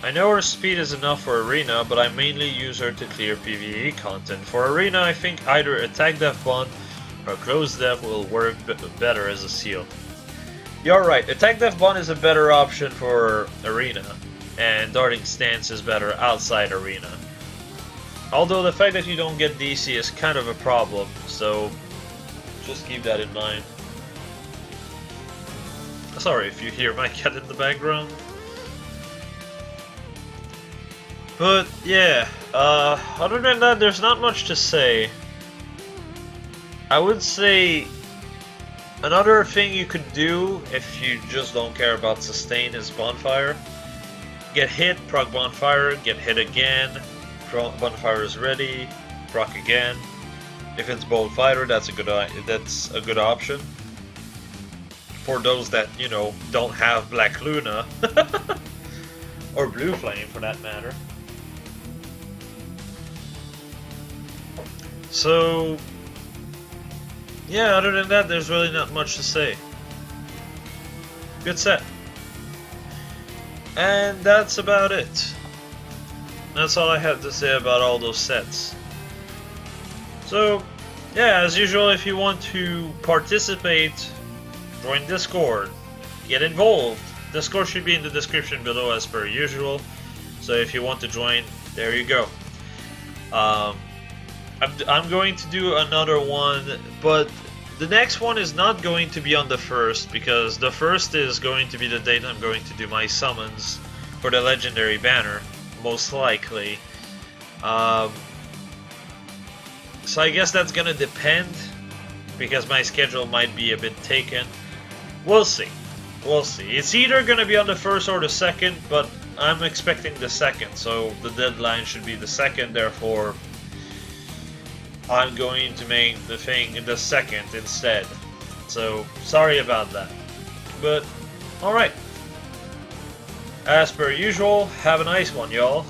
I know her speed is enough for Arena, but I mainly use her to clear PvE content. For Arena, I think either Attack Def Bond or Close Def will work better as a seal. You're right, Attack Def Bond is a better option for Arena, and Darting Stance is better outside Arena. Although the fact that you don't get DC is kind of a problem, so just keep that in mind. Sorry if you hear my cat in the background. But yeah, other than that, there's not much to say. I would say another thing you could do if you just don't care about sustain is Bonfire. Get hit, proc Bonfire, get hit again, Bonfire is ready, proc again. If it's Bold Fighter, that's a good option. For those that, you know, don't have Black Luna or Blue Flame for that matter. So yeah, other than that, there's really not much to say. Good set. And that's about it. That's all I have to say about all those sets. So, yeah, as usual, if you want to participate, join Discord, get involved. Discord should be in the description below as per usual. So if you want to join, there you go. I'm going to do another one, but the next one is not going to be on the 1st, because the 1st is going to be the date I'm going to do my summons for the legendary banner, most likely. So I guess that's gonna depend, because my schedule might be a bit taken. We'll see. We'll see. It's either gonna be on the 1st or the 2nd, but I'm expecting the 2nd, so the deadline should be the 2nd, therefore I'm going to make the thing the 2nd instead. So, sorry about that. But, alright. As per usual, have a nice one, y'all.